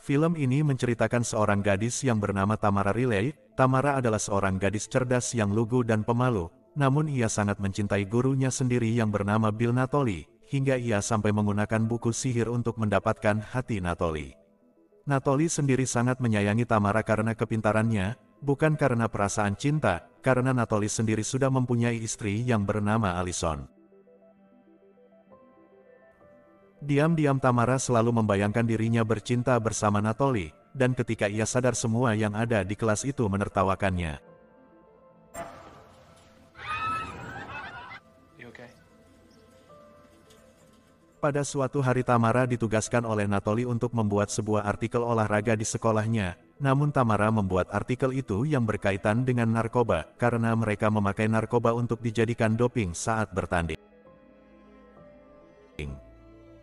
Film ini menceritakan seorang gadis yang bernama Tamara Riley. Tamara adalah seorang gadis cerdas yang lugu dan pemalu, namun ia sangat mencintai gurunya sendiri yang bernama Bill Natoli, hingga ia sampai menggunakan buku sihir untuk mendapatkan hati Natoli. Natoli sendiri sangat menyayangi Tamara karena kepintarannya, bukan karena perasaan cinta, karena Natoli sendiri sudah mempunyai istri yang bernama Allison. Diam-diam Tamara selalu membayangkan dirinya bercinta bersama Natoli, dan ketika ia sadar semua yang ada di kelas itu menertawakannya. Pada suatu hari Tamara ditugaskan oleh Natoli untuk membuat sebuah artikel olahraga di sekolahnya, namun Tamara membuat artikel itu yang berkaitan dengan narkoba, karena mereka memakai narkoba untuk dijadikan doping saat bertanding.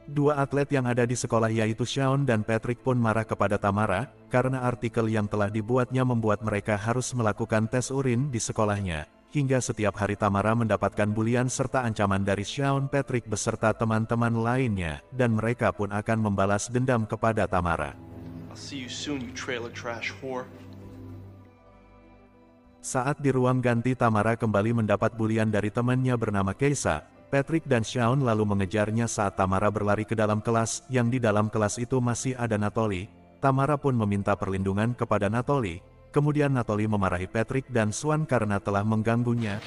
Dua atlet yang ada di sekolah yaitu Shawn dan Patrick pun marah kepada Tamara, karena artikel yang telah dibuatnya membuat mereka harus melakukan tes urin di sekolahnya, hingga setiap hari Tamara mendapatkan bulian serta ancaman dari Shawn, Patrick beserta teman-teman lainnya, dan mereka pun akan membalas dendam kepada Tamara. I'll see you soon, you trailer trash whore. Saat di ruang ganti Tamara kembali mendapat bulian dari temannya bernama Keisa. Patrick dan Shawn lalu mengejarnya saat Tamara berlari ke dalam kelas, yang di dalam kelas itu masih ada Natoli. Tamara pun meminta perlindungan kepada Natoli, kemudian Natoli memarahi Patrick dan Swan karena telah mengganggunya.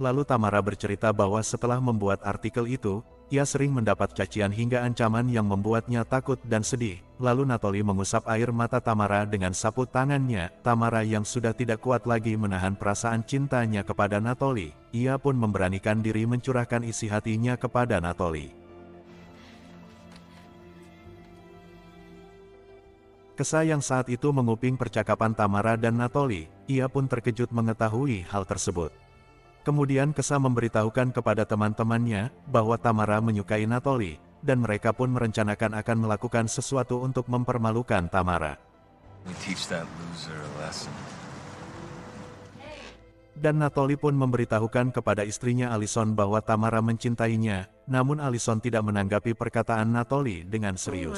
Lalu Tamara bercerita bahwa setelah membuat artikel itu, ia sering mendapat cacian hingga ancaman yang membuatnya takut dan sedih. Lalu Natoli mengusap air mata Tamara dengan sapu tangannya. Tamara yang sudah tidak kuat lagi menahan perasaan cintanya kepada Natoli, ia pun memberanikan diri mencurahkan isi hatinya kepada Natoli. Kesa yang saat itu menguping percakapan Tamara dan Natoli, ia pun terkejut mengetahui hal tersebut. Kemudian Kesa memberitahukan kepada teman-temannya bahwa Tamara menyukai Natoli, dan mereka pun merencanakan akan melakukan sesuatu untuk mempermalukan Tamara. Dan Natoli pun memberitahukan kepada istrinya Allison bahwa Tamara mencintainya, namun Allison tidak menanggapi perkataan Natoli dengan serius.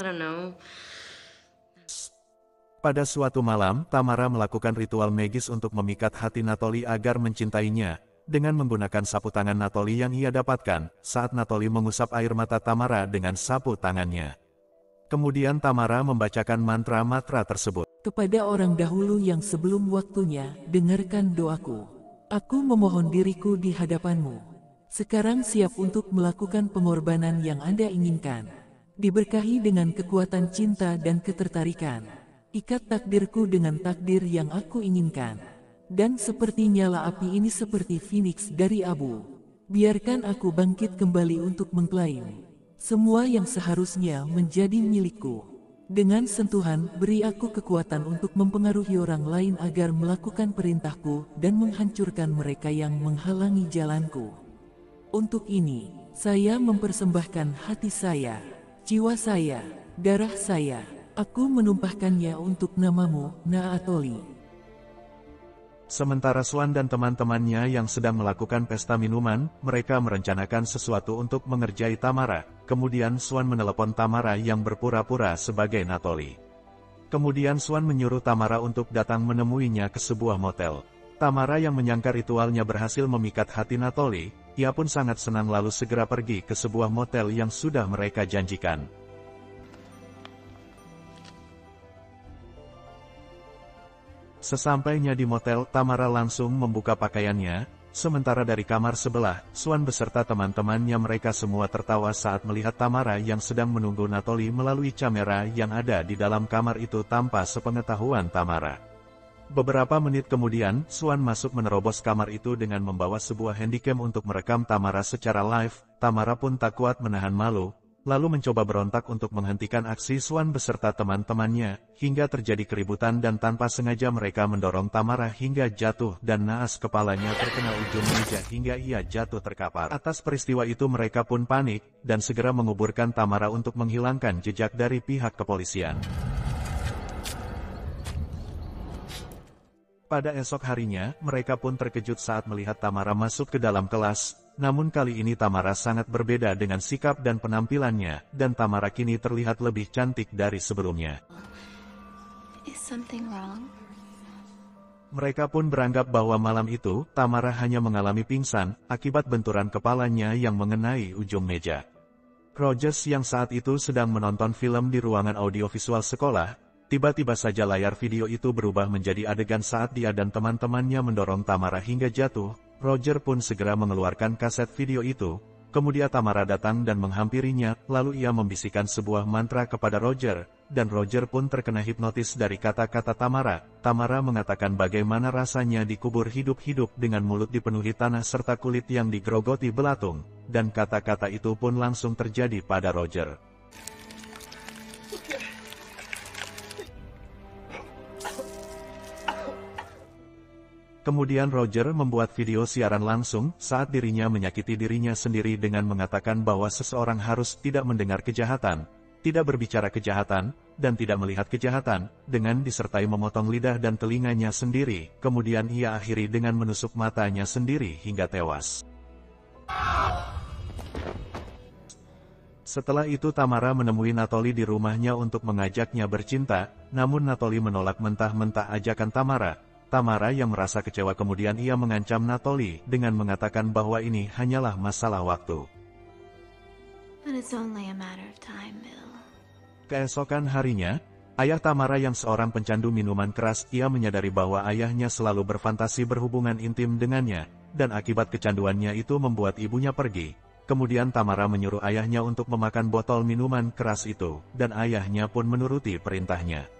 Pada suatu malam, Tamara melakukan ritual magis untuk memikat hati Natoli agar mencintainya, dengan menggunakan sapu tangan Natoli yang ia dapatkan, saat Natoli mengusap air mata Tamara dengan sapu tangannya. Kemudian Tamara membacakan mantra-mantra tersebut. Kepada orang dahulu yang sebelum waktunya, dengarkan doaku. Aku memohon diriku di hadapanmu. Sekarang siap untuk melakukan pengorbanan yang Anda inginkan. Diberkahi dengan kekuatan cinta dan ketertarikan. Ikat takdirku dengan takdir yang aku inginkan. Dan seperti nyala api ini seperti Phoenix dari abu. Biarkan aku bangkit kembali untuk mengklaim semua yang seharusnya menjadi milikku. Dengan sentuhan, beri aku kekuatan untuk mempengaruhi orang lain agar melakukan perintahku dan menghancurkan mereka yang menghalangi jalanku. Untuk ini, saya mempersembahkan hati saya, jiwa saya, darah saya. Aku menumpahkannya untuk namamu, Naatoli. Sementara Swan dan teman-temannya yang sedang melakukan pesta minuman, mereka merencanakan sesuatu untuk mengerjai Tamara. Kemudian Swan menelepon Tamara yang berpura-pura sebagai Natoli. Kemudian Swan menyuruh Tamara untuk datang menemuinya ke sebuah motel. Tamara yang menyangka ritualnya berhasil memikat hati Natoli, ia pun sangat senang lalu segera pergi ke sebuah motel yang sudah mereka janjikan. Sesampainya di motel, Tamara langsung membuka pakaiannya, sementara dari kamar sebelah, Swan beserta teman-temannya mereka semua tertawa saat melihat Tamara yang sedang menunggu Natoli melalui kamera yang ada di dalam kamar itu tanpa sepengetahuan Tamara. Beberapa menit kemudian, Swan masuk menerobos kamar itu dengan membawa sebuah handycam untuk merekam Tamara secara live. Tamara pun tak kuat menahan malu, lalu mencoba berontak untuk menghentikan aksi Swan beserta teman-temannya, hingga terjadi keributan dan tanpa sengaja mereka mendorong Tamara hingga jatuh dan naas kepalanya terkena ujung meja hingga ia jatuh terkapar. Atas peristiwa itu mereka pun panik, dan segera menguburkan Tamara untuk menghilangkan jejak dari pihak kepolisian. Pada esok harinya, mereka pun terkejut saat melihat Tamara masuk ke dalam kelas. namun kali ini Tamara sangat berbeda dengan sikap dan penampilannya, dan Tamara kini terlihat lebih cantik dari sebelumnya. Is something wrong? Mereka pun beranggap bahwa malam itu, Tamara hanya mengalami pingsan, akibat benturan kepalanya yang mengenai ujung meja. Rogers yang saat itu sedang menonton film di ruangan audiovisual sekolah, tiba-tiba saja layar video itu berubah menjadi adegan saat dia dan teman-temannya mendorong Tamara hingga jatuh. Roger pun segera mengeluarkan kaset video itu. Kemudian Tamara datang dan menghampirinya, lalu ia membisikkan sebuah mantra kepada Roger, dan Roger pun terkena hipnotis dari kata-kata Tamara. Tamara mengatakan bagaimana rasanya dikubur hidup-hidup dengan mulut dipenuhi tanah serta kulit yang digerogoti belatung, dan kata-kata itu pun langsung terjadi pada Roger. Kemudian Roger membuat video siaran langsung saat dirinya menyakiti dirinya sendiri dengan mengatakan bahwa seseorang harus tidak mendengar kejahatan, tidak berbicara kejahatan, dan tidak melihat kejahatan, dengan disertai memotong lidah dan telinganya sendiri. Kemudian ia akhiri dengan menusuk matanya sendiri hingga tewas. Setelah itu Tamara menemui Natoli di rumahnya untuk mengajaknya bercinta, namun Natoli menolak mentah-mentah ajakan Tamara. Tamara yang merasa kecewa kemudian ia mengancam Natoli dengan mengatakan bahwa ini hanyalah masalah waktu. But it's only a matter of time, Bill. Keesokan harinya, ayah Tamara yang seorang pencandu minuman keras, ia menyadari bahwa ayahnya selalu berfantasi berhubungan intim dengannya, dan akibat kecanduannya itu membuat ibunya pergi. Kemudian Tamara menyuruh ayahnya untuk memakan botol minuman keras itu, dan ayahnya pun menuruti perintahnya.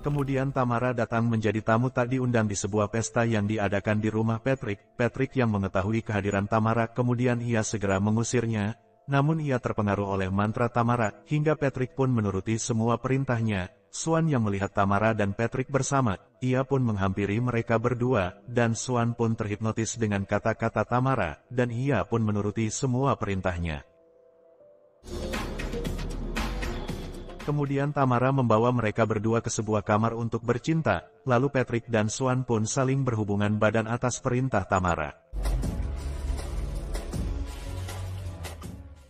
Kemudian Tamara datang menjadi tamu tak diundang di sebuah pesta yang diadakan di rumah Patrick. Patrick yang mengetahui kehadiran Tamara kemudian ia segera mengusirnya, namun ia terpengaruh oleh mantra Tamara, hingga Patrick pun menuruti semua perintahnya. Swan yang melihat Tamara dan Patrick bersama, ia pun menghampiri mereka berdua, dan Swan pun terhipnotis dengan kata-kata Tamara, dan ia pun menuruti semua perintahnya. Kemudian Tamara membawa mereka berdua ke sebuah kamar untuk bercinta, lalu Patrick dan Swan pun saling berhubungan badan atas perintah Tamara.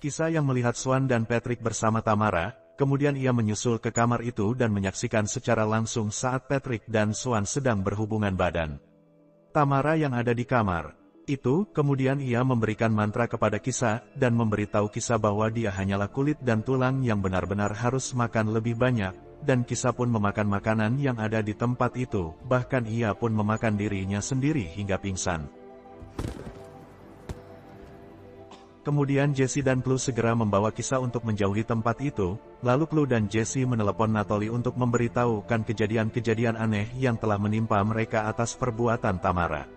Kisah yang melihat Swan dan Patrick bersama Tamara, kemudian ia menyusul ke kamar itu dan menyaksikan secara langsung saat Patrick dan Swan sedang berhubungan badan. Tamara yang ada di kamar itu, kemudian ia memberikan mantra kepada Kisah, dan memberitahu Kisah bahwa dia hanyalah kulit dan tulang yang benar-benar harus makan lebih banyak, dan Kisah pun memakan makanan yang ada di tempat itu, bahkan ia pun memakan dirinya sendiri hingga pingsan. Kemudian Jesse dan Clue segera membawa Kisah untuk menjauhi tempat itu, lalu Clue dan Jesse menelepon Natoli untuk memberitahukan kejadian-kejadian aneh yang telah menimpa mereka atas perbuatan Tamara.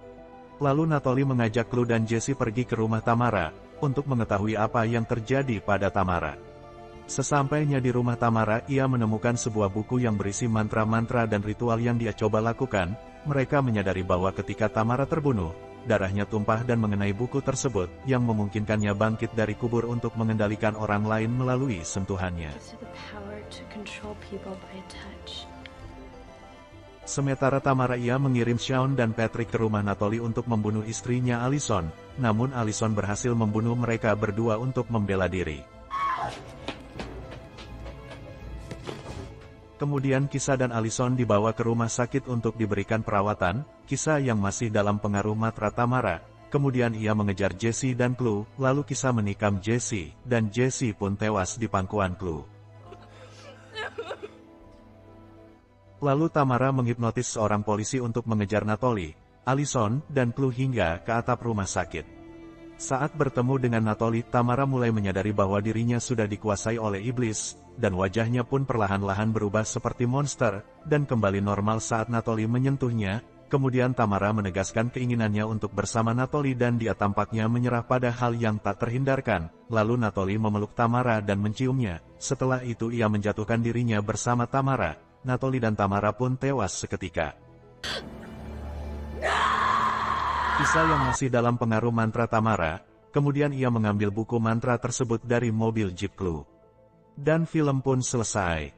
Lalu Natoli mengajak Clue dan Jesse pergi ke rumah Tamara, untuk mengetahui apa yang terjadi pada Tamara. Sesampainya di rumah Tamara, ia menemukan sebuah buku yang berisi mantra-mantra dan ritual yang dia coba lakukan. Mereka menyadari bahwa ketika Tamara terbunuh, darahnya tumpah dan mengenai buku tersebut, yang memungkinkannya bangkit dari kubur untuk mengendalikan orang lain melalui sentuhannya. Sementara Tamara ia mengirim Shaun dan Patrick ke rumah Natoli untuk membunuh istrinya Allison, namun Allison berhasil membunuh mereka berdua untuk membela diri. Kemudian Kisah dan Allison dibawa ke rumah sakit untuk diberikan perawatan. Kisah yang masih dalam pengaruh mantra Tamara, kemudian ia mengejar Jesse dan Clue, lalu Kisah menikam Jesse, dan Jesse pun tewas di pangkuan Clue. Lalu Tamara menghipnotis seorang polisi untuk mengejar Natoli, Allison, dan Clue hingga ke atap rumah sakit. Saat bertemu dengan Natoli, Tamara mulai menyadari bahwa dirinya sudah dikuasai oleh iblis, dan wajahnya pun perlahan-lahan berubah seperti monster, dan kembali normal saat Natoli menyentuhnya. Kemudian Tamara menegaskan keinginannya untuk bersama Natoli dan dia tampaknya menyerah pada hal yang tak terhindarkan. Lalu Natoli memeluk Tamara dan menciumnya. Setelah itu ia menjatuhkan dirinya bersama Tamara. Natoli dan Tamara pun tewas seketika. Kisah yang masih dalam pengaruh mantra Tamara, kemudian ia mengambil buku mantra tersebut dari mobil Jeep Clue. Dan film pun selesai.